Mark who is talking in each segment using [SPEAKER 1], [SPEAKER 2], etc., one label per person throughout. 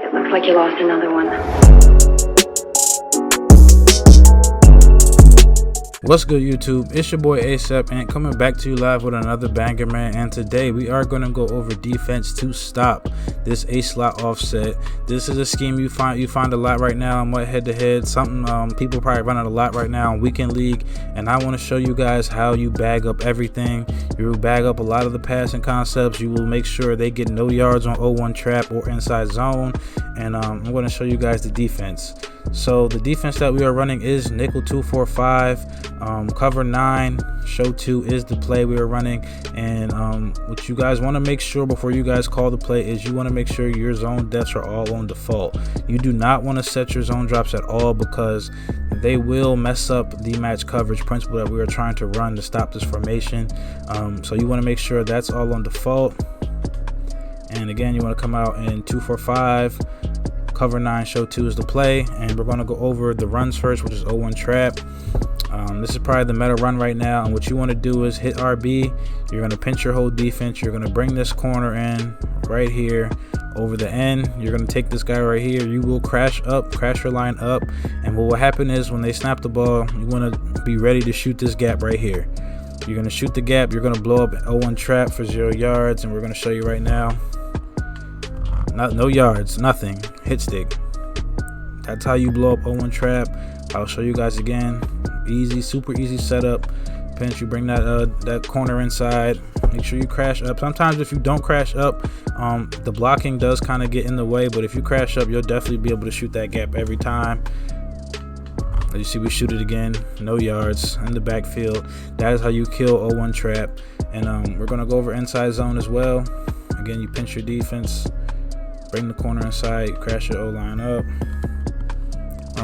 [SPEAKER 1] It looks like you lost another one.
[SPEAKER 2] What's good, YouTube? It's your boy ASAP and coming back to you live with another banger, man. And today we are going to go over defense to stop this A slot offset. This is a scheme you find a lot right now on head to head, something people probably running a lot right now in weekend league. And I want to show you guys how you bag up everything. You will bag up a lot of the passing concepts. You will make sure they get no yards on 0-1 trap or inside zone. And I'm going to show you guys the defense. So the defense that we are running is nickel 2-4-5, cover 9, show 2 is the play we are running. And what you guys want to make sure before you guys call the play is you want to make sure your zone depths are all on default. You do not want to set your zone drops at all because they will mess up the match coverage principle that we are trying to run to stop this formation. So you want to make sure that's all on default. And again, you want to come out in 2-4-5, cover 9, show 2 is the play. And we're going to go over the runs first, which is 0-1 trap. This is probably the meta run right now, and what you want to do is hit RB. You're going to pinch your whole defense. You're going to bring this corner in right here over the end. You're going to take this guy right here. You will crash your line up, and what will happen is when they snap the ball, you want to be ready to shoot this gap right here. You're going to shoot the gap. You're going to blow up 0-1 trap for 0 yards, and we're going to show you right now. No yards, nothing. Hit stick. That's how you blow up 0-1 trap. I'll show you guys again. Easy, super easy setup. Pinch, you bring that corner inside. Make sure you crash up. Sometimes if you don't crash up, the blocking does kind of get in the way, but if you crash up, you'll definitely be able to shoot that gap every time. As you see, we shoot it again. No yards in the backfield. That is how you kill 0-1 trap. And we're gonna go over inside zone as well. Again, you pinch your defense. Bring the corner inside, crash your O-line up.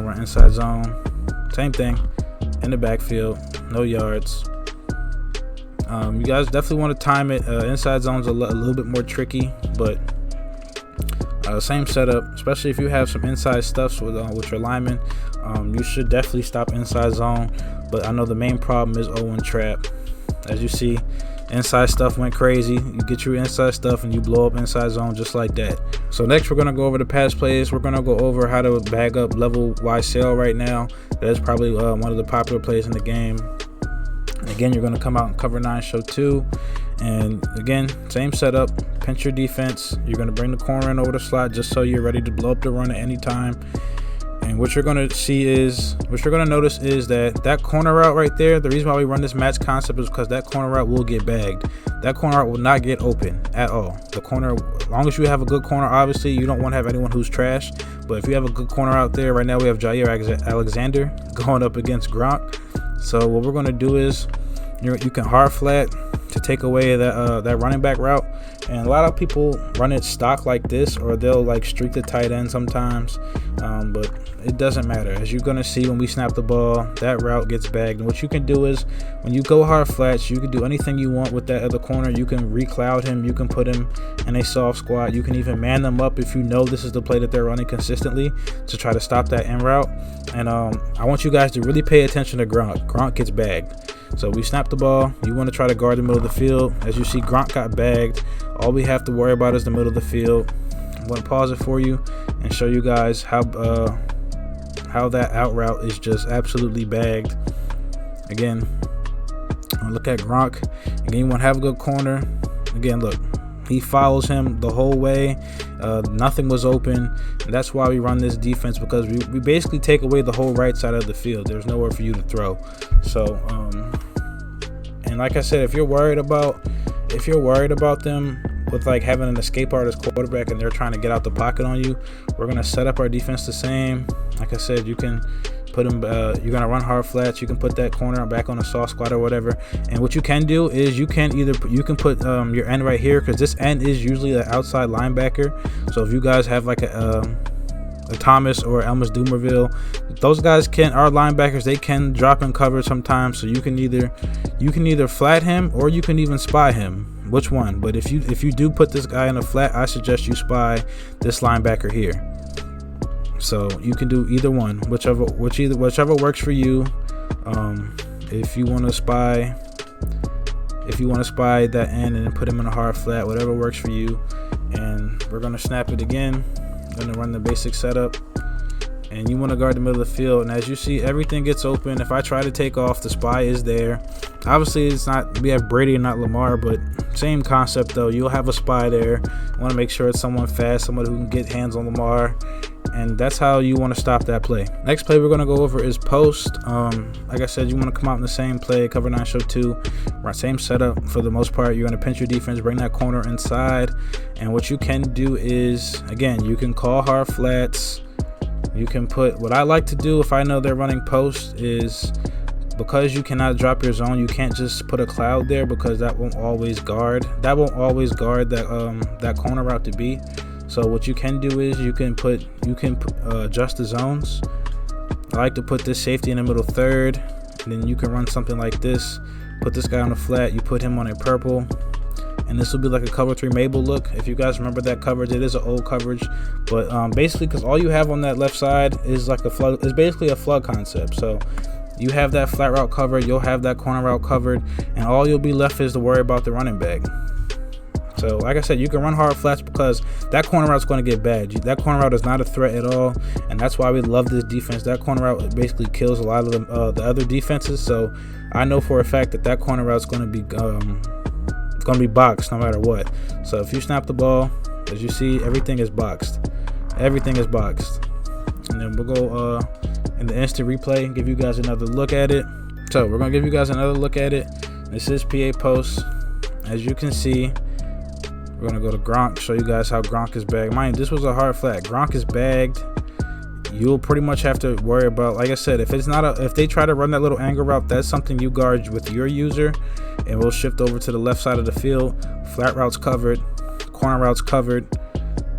[SPEAKER 2] Run inside zone. Same thing. In the backfield, no yards. You guys definitely want to time it. Inside zone's a little bit more tricky, but same setup. Especially if you have some inside stuffs with your linemen, you should definitely stop inside zone. But I know the main problem is 0-1 trap. As you see, inside stuff went crazy. You get your inside stuff and you blow up inside zone just like that. So next we're gonna go over the pass plays. We're gonna go over how to bag up level wide sail right now. That is probably one of the popular plays in the game. And again, you're gonna come out and cover 9, show 2. And again, same setup. Pinch your defense. You're gonna bring the corner in over the slot just so you're ready to blow up the run at any time. And what you're going to notice is that corner route right there, the reason why we run this match concept is because that corner route will get bagged. That corner route will not get open at all. The corner, as long as you have a good corner, obviously you don't want to have anyone who's trash, but if you have a good corner out there, right now we have Jair Alexander going up against Gronk. So what we're going to do is you can hard flat to take away that running back route. And a lot of people run it stock like this, or they'll like streak the tight end sometimes, but it doesn't matter. As you're gonna see when we snap the ball, that route gets bagged. And what you can do is when you go hard flats, you can do anything you want with that other corner. You can recloud him, you can put him in a soft squat, you can even man them up if you know this is the play that they're running consistently to try to stop that end route. And I want you guys to really pay attention to Gronk. Gronk gets bagged. So we snap the ball. You want to try to guard the middle of the field. As you see, Gronk got bagged. All we have to worry about is the middle of the field. I'm going to pause it for you and show you guys how that out route is just absolutely bagged. Again, look at Gronk. Again, you want to have a good corner. Again, look, he follows him the whole way. Nothing was open. And that's why we run this defense, because we basically take away the whole right side of the field. There's nowhere for you to throw. So, and like I said, if you're worried about them with like having an escape artist quarterback and they're trying to get out the pocket on you, we're gonna set up our defense the same. Like I said, you can put them. You're gonna run hard flats. You can put that corner back on a soft squat or whatever. And what you can do is you can put your end right here, because this end is usually the outside linebacker. So if you guys have like a Thomas or Elmas Dumerville, those guys are linebackers. They can drop in cover sometimes. So you can either flat him or you can even spy him. Which one? But if you do put this guy in a flat, I suggest you spy this linebacker here. So you can do either one, whichever works for you. If you want to spy that end and then put him in a hard flat, whatever works for you. And we're gonna snap it again. Gonna run the basic setup, and you want to guard the middle of the field. And as you see, everything gets open. If I try to take off, the spy is there. Obviously, it's not, we have Brady and not Lamar, but same concept though. You'll have a spy there. You want to make sure it's someone fast, someone who can get hands on Lamar, and that's how you want to stop that play. Next play we're going to go over is post. Like I said, you want to come out in the same play, cover 9 show 2, right, same setup for the most part. You're going to pinch your defense, bring that corner inside, and what you can do is, again, you can call hard flats. You can put, what I like to do if I know they're running post is, because you cannot drop your zone, you can't just put a cloud there, because that won't always guard that corner route to be. So what you can do is you can adjust the zones. I like to put this safety in the middle third, and then you can run something like this. Put this guy on a flat, you put him on a purple, and this will be like a cover 3 Mabel look. If you guys remember that coverage, it is an old coverage, but basically, because all you have on that left side is like a flood, is basically a flood concept. So you have that flat route covered, you'll have that corner route covered, and all you'll be left is to worry about the running back. So like I said, you can run hard flats because that corner route's going to get bad. That corner route is not a threat at all, and that's why we love this defense. That corner route basically kills a lot of the other defenses. So I know for a fact that corner route's going to be boxed no matter what. So if you snap the ball, as you see, everything is boxed. Everything is boxed. And then we'll go in the instant replay and give you guys another look at it. So we're going to give you guys another look at it. This is PA post. As you can see, we're going to go to Gronk, show you guys how Gronk is bagged. Mind you, this was a hard flat. Gronk is bagged. You'll pretty much have to worry about, like I said, if they try to run that little angle route, that's something you guard with your user, and we'll shift over to the left side of the field. Flat routes covered, corner routes covered.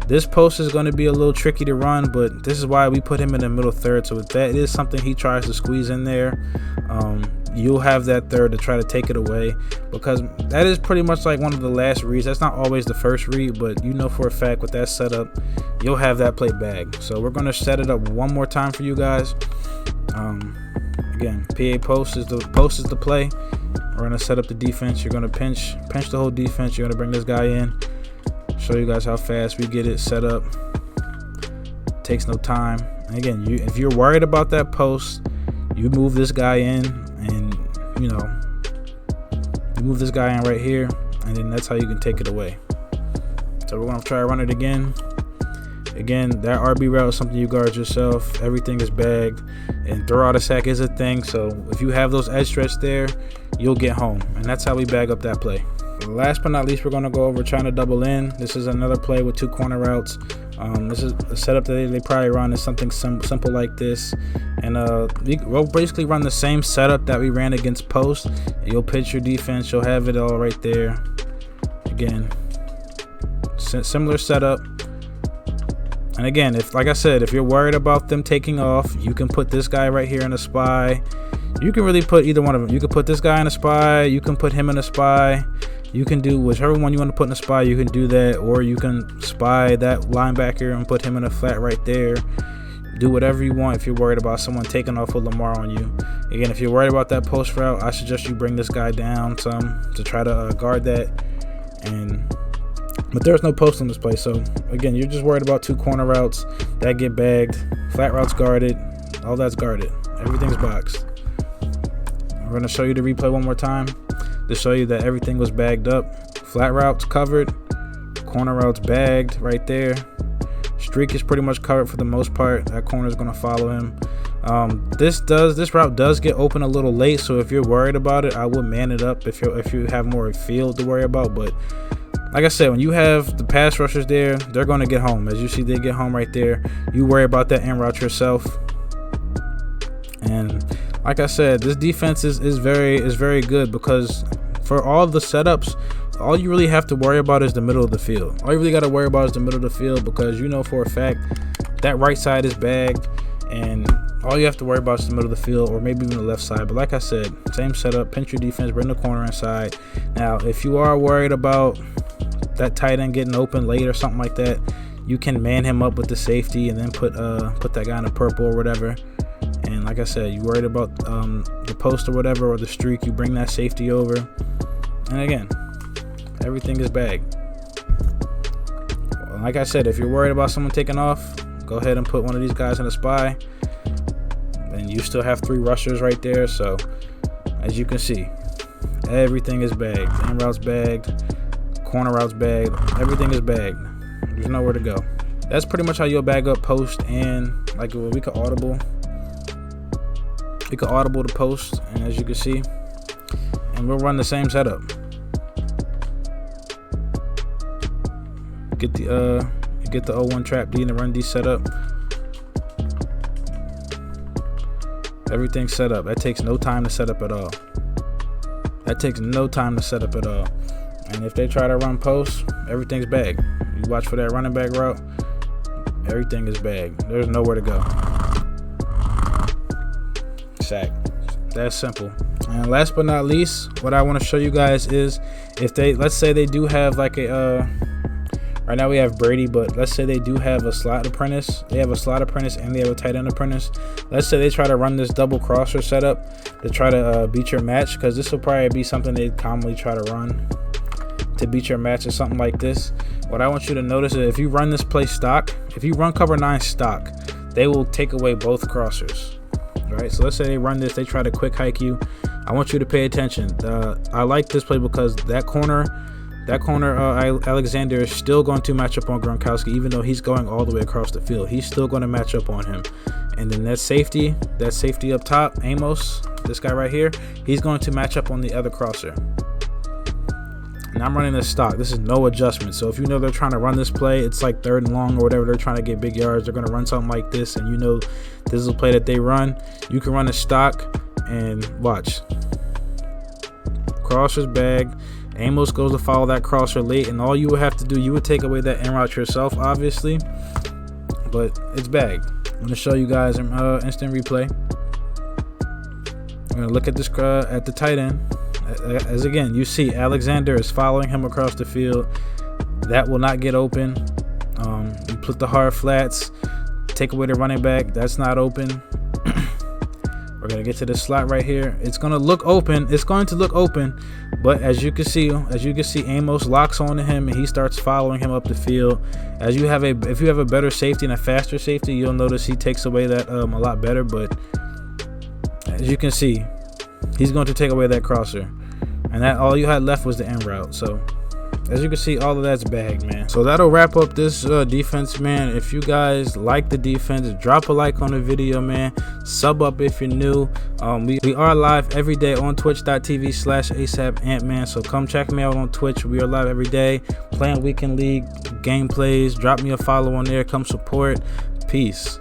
[SPEAKER 2] This post is going to be a little tricky to run, but this is why we put him in the middle third. So if that is something he tries to squeeze in there, you'll have that third to try to take it away, because that is pretty much like one of the last reads. That's not always the first read, but you know for a fact with that setup, you'll have that play bagged. So we're going to set it up one more time for you guys. Again, PA post is the play. We're going to set up the defense. You're going to pinch the whole defense. You're going to bring this guy in, show you guys how fast we get it set up. Takes no time. And again, if you're worried about that post, you move this guy in, and you move this guy in right here, and then that's how you can take it away. So we're going to try to run it again. Again, that RB route is something you guard yourself. Everything is bagged, and throw out a sack is a thing. So if you have those edge stretch there, you'll get home, and that's how we bag up that play. Last but not least, we're going to go over trying to double in. This is another play with 2 corner routes. This is a setup that they probably run is something simple like this, and we'll basically run the same setup that we ran against post. You'll pitch your defense, you'll have it all right there. Again, similar setup. And again, like I said, if you're worried about them taking off, you can put this guy right here in a spy. You can really put either one of them. You can put this guy in a spy, you can put him in a spy. You can do whichever one you want to put in a spy, you can do that, or you can spy that linebacker and put him in a flat right there. Do whatever you want if you're worried about someone taking off with Lamar on you. Again, if you're worried about that post route, I suggest you bring this guy down some to try to guard that. But there's no post on this play, so again, you're just worried about 2 corner routes that get bagged, flat routes guarded, all that's guarded, everything's boxed. I'm going to show you the replay one more time to show you that everything was bagged up. Flat routes covered, corner routes bagged right there. Streak is pretty much covered for the most part. That corner is going to follow him. This route does get open a little late, so if you're worried about it, I would man it up if you have more field to worry about. But like I said, when you have the pass rushers there, they're going to get home. As you see, they get home right there. You worry about that end route yourself. And like I said, this defense is very good, because for all the setups, all you really have to worry about is the middle of the field. All you really got to worry about is the middle of the field, because you know for a fact that right side is bagged, and all you have to worry about is the middle of the field, or maybe even the left side. But like I said, same setup, pinch your defense, bring the corner inside. Now, if you are worried about that tight end getting open late or something like that, you can man him up with the safety and then put that guy in a purple or whatever. And like I said, you worried about the post or whatever, or the streak, you bring that safety over, and again, everything is bagged. like I said, if you're worried about someone taking off, go ahead and put one of these guys in a spy, and you still have 3 rushers right there. So as you can see, everything is bagged. In routes bagged, corner routes bagged, everything is bagged. There's nowhere to go. That's pretty much how you'll bag up post, and like we could audible the post, and as you can see, and we'll run the same setup. Get the 01 trap D and the run D setup. Everything's set up. That takes no time to set up at all. And if they try to run post, everything's bagged. You watch for that running back route, everything is bagged. There's nowhere to go. Sack. That's simple. And last but not least, what I want to show you guys is, if they, let's say they do have like a right now we have Brady, but let's say they do have a slot apprentice. They have a slot apprentice and they have a tight end apprentice. Let's say they try to run this double crosser setup to try to beat your match, because this will probably be something they commonly try to run to beat your match or something like this. What I want you to notice is, if you run this play stock, if you run cover 9 stock, they will take away both crossers. Right, so let's say they run this, they try to quick hike you. I want you to pay attention. I like this play because that corner Alexander is still going to match up on Gronkowski, even though he's going all the way across the field. He's still going to match up on him. And then that safety up top, Amos, this guy right here, he's going to match up on the other crosser. And I'm running this stock. This is no adjustment. So if you know they're trying to run this play, it's like 3rd and long or whatever, they're trying to get big yards, they're going to run something like this, and you know this is a play that they run, you can run a stock and watch. Crosser's bagged. Amos goes to follow that crosser late, and all you would have to do, you would take away that in route yourself, obviously, but it's bagged. I'm going to show you guys instant replay. I'm going to look at this at the tight end. As again, you see Alexander is following him across the field. That will not get open. You put the hard flats, take away the running back. That's not open. We're gonna get to the slot right here. It's gonna look open. It's going to look open, but as you can see, Amos locks onto him and he starts following him up the field. If you have a better safety and a faster safety, you'll notice he takes away that a lot better. But as you can see, he's going to take away that crosser, and that all you had left was the end route. So as you can see, all of that's bagged, man. So that'll wrap up this defense, man. If you guys like the defense, drop a like on the video, man. Sub up if you're new. We are live every day on twitch.tv/ASAPAntman. So come check me out on Twitch. We are live every day playing weekend league gameplays. Drop me a follow on there. Come support. Peace.